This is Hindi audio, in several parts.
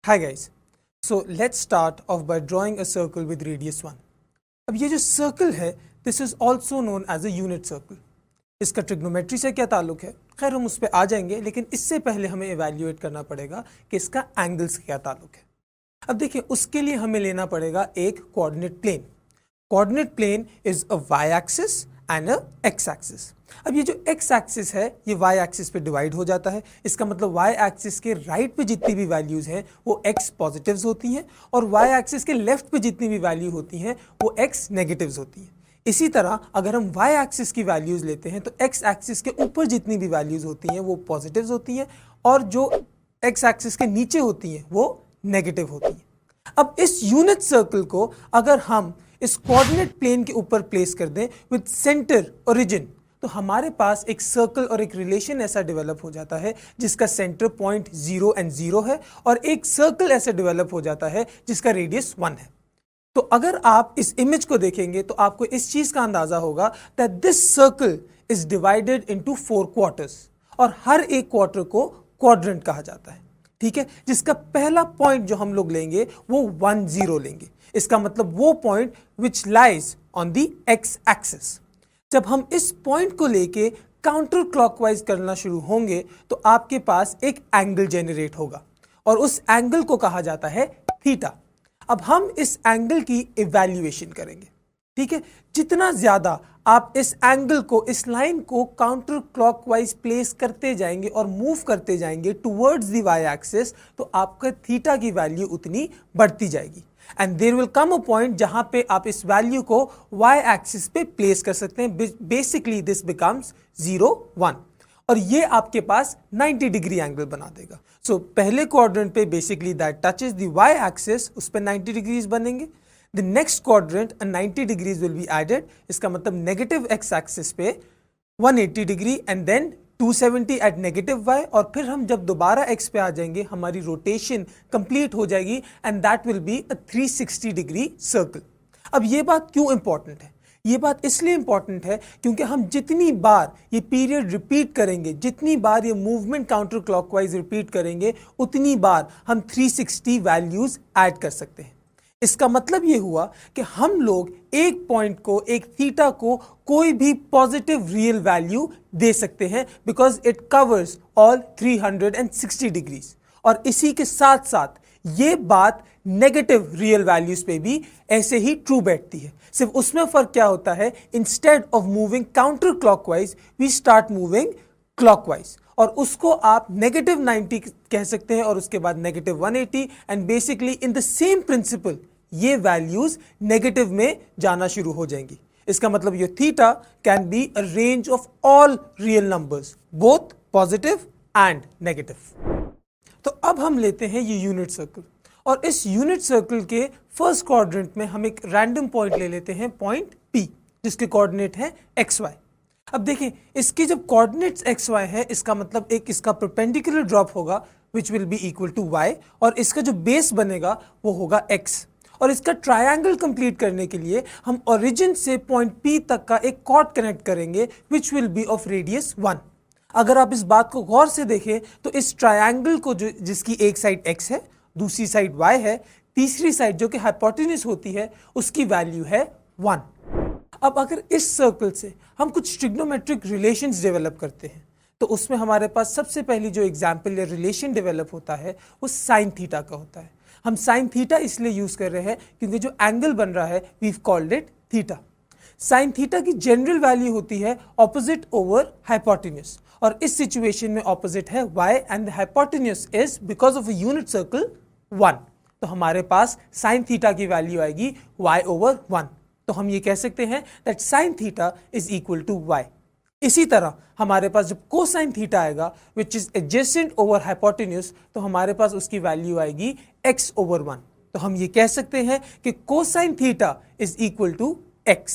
Hi guys, so let's start off by drawing a circle with radius 1. अब ये जो circle है, this is also known as a unit circle. इसका ट्रिग्नोमेट्री से क्या ताल्लुक है? खैर हम उस पर आ जाएंगे, लेकिन इससे पहले हमें इवेल्युएट करना पड़ेगा कि इसका एंगल से क्या ताल्लुक है. अब देखिए, उसके लिए हमें लेना पड़ेगा एक coordinate plane. Coordinate plane is a y axis and a x axis. अब ये जो x एक्सिस है ये y एक्सिस पे डिवाइड हो जाता है. इसका मतलब y एक्सिस के राइट पे जितनी भी वैल्यूज हैं वो x पॉजिटिव्स होती हैं और y एक्सिस के लेफ्ट पे जितनी भी वैल्यू होती हैं वो x नेगेटिव्स होती हैं. इसी तरह अगर हम y एक्सिस की वैल्यूज लेते हैं तो x एक्सिस के ऊपर जितनी भी वैल्यूज होती हैं वो पॉजिटिव्स होती हैं और जो x एक्सिस के नीचे होती हैं वो नेगेटिव होती हैं. अब इस यूनिट सर्कल को अगर हम इस कोऑर्डिनेट प्लेन के ऊपर प्लेस कर दें विद सेंटर ओरिजिन, तो हमारे पास एक सर्कल और एक रिलेशन ऐसा डेवलप हो जाता है जिसका सेंटर पॉइंट 0 एंड 0 है और एक सर्कल ऐसा डेवलप हो जाता है जिसका रेडियस 1 है. तो अगर आप इस इमेज को देखेंगे तो आपको इस चीज का अंदाजा होगा that this circle is divided into 4 quarters और हर एक क्वार्टर को क्वाड्रेंट कहा जाता है. ठीक है, जिसका पहला पॉइंट जो हम लोग लेंगे वो 1 0 लेंगे. इसका मतलब वो point which lies on the x axis. जब हम इस पॉइंट को लेके काउंटर क्लॉकवाइज करना शुरू होंगे तो आपके पास एक एंगल जेनरेट होगा और उस एंगल को कहा जाता है थीटा. अब हम इस एंगल की इवैल्यूएशन करेंगे. ठीक है, जितना ज्यादा आप इस एंगल को, इस लाइन को काउंटर क्लॉकवाइज प्लेस करते जाएंगे और मूव करते जाएंगे टुवर्ड्स द वाई एक्सिस, तो आपका थीटा की वैल्यू उतनी बढ़ती जाएगी. And there will come a point जहां पे आप इस वैल्यू को वाई एक्सिस पे प्लेस कर सकते हैं. बेसिकली दिस बिकम्स 0 1 और ये आपके पास 90 डिग्री एंगल बना देगा. सो पहले क्वाड्रेंट पे basically that touches the Y axis, उस पे 90 डिग्रीज बनेंगे. The next quadrant 90 degrees will be added. इसका मतलब नेगेटिव एक्स एक्सिस पे 180 degree and then 270 at negative Y और फिर हम जब दोबारा एक्स पे आ जाएंगे हमारी रोटेशन कंप्लीट हो जाएगी and that will be a 360 degree circle. अब ये बात क्यों इंपॉर्टेंट है? ये बात इसलिए इंपॉर्टेंट है क्योंकि हम जितनी बार ये पीरियड रिपीट करेंगे, जितनी बार ये मूवमेंट काउंटर क्लॉकवाइज रिपीट करेंगे, उतनी बार हम 360 वैल्यूज ऐड कर सकते हैं. इसका मतलब ये हुआ कि हम लोग एक पॉइंट को, एक थीटा को कोई भी पॉजिटिव रियल वैल्यू दे सकते हैं because it covers all 360 degrees. और इसी के साथ साथ ये बात नेगेटिव रियल वैल्यूज पे भी ऐसे ही ट्रू बैठती है. सिर्फ उसमें फर्क क्या होता है, instead of moving counter clockwise we start moving clockwise और उसको आप नेगेटिव 90 कह सकते हैं और उसके बाद negative 180 and basically in the same principle ये वैल्यूज नेगेटिव में जाना शुरू हो जाएंगी. इसका मतलब ये theta can be a range of all real numbers, both positive and negative. तो अब हम लेते हैं ये यूनिट सर्कल और इस यूनिट सर्कल के फर्स्ट क्वाड्रेंट में हम एक रैंडम पॉइंट ले लेते हैं, पॉइंट P, जिसके कोऑर्डिनेट है XY. अब देखें, इसके जब कोऑर्डिनेट्स XY है इसका मतलब एक इसका परपेंडिकुलर ड्रॉप होगा which will be equal to y और इसका जो बेस बनेगा वो होगा x. और इसका ट्रायंगल कंप्लीट करने के लिए हम ओरिजिन से पॉइंट P तक का एक कॉर्ड कनेक्ट करेंगे विच विल बी ऑफ रेडियस 1. अगर आप इस बात को गौर से देखें तो इस ट्रायंगल को जो जिसकी एक साइड x है, दूसरी साइड y है, तीसरी साइड जो कि हाइपोटेन्यूज होती है उसकी वैल्यू है 1. अब अगर इस सर्कल से हम कुछ ट्रिग्नोमेट्रिक रिलेशंस डेवलप करते हैं तो उसमें हमारे पास सबसे पहली जो एग्जांपल या रिलेशन डेवलप होता है वो साइन थीटा का होता है. हम साइन थीटा इसलिए यूज कर रहे हैं क्योंकि जो एंगल बन रहा है we called it theta. Sine theta की जनरल वैल्यू होती है ऑपोजिट ओवर हाइपोटेन्यूज और इस सिचुएशन में ऑपोजिट है y and the hypotenuse is because of a unit circle 1. तो हमारे पास साइन थीटा की वैल्यू आएगी y ओवर 1. तो हम ये कह सकते हैं that sine theta is equal to y. इसी तरह हमारे पास जब कोसाइन थीटा आएगा which is adjacent over hypotenuse तो हमारे पास उसकी वैल्यू आएगी x ओवर 1. तो हम ये कह सकते हैं कि cosine theta is equal to x.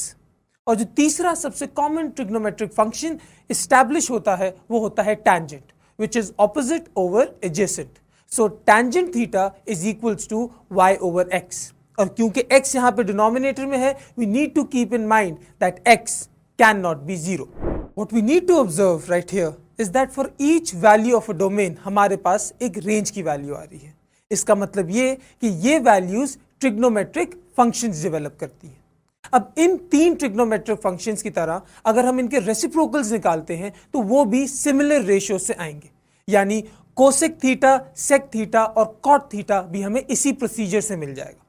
और जो तीसरा सबसे कॉमन ट्रिग्नोमेट्रिक फंक्शन एस्टैब्लिश होता है वो होता है tangent which is opposite over adjacent. So tangent theta is equals to y over x. और क्योंकि x यहां पे डिनोमिनेटर में है we need to keep in mind that x can not be 0. What we need to observe right here is that for each value of a domain हमारे पास एक रेंज की वैल्यू आ रही है. इसका मतलब ये कि ये वैल्यूज ट्रिग्नोमेट्रिक फंक्शंस डेवलप करती हैं। अब इन तीन ट्रिग्नोमेट्रिक फंक्शंस की तरह अगर हम इनके रेसिप्रोकल्स निकालते हैं तो वो भी सिमिलर रेशियो से आएंगे, यानी कोसेक थीटा, सेक थीटा और कॉट थीटा भी हमें इसी प्रोसीजर से मिल जाएगा।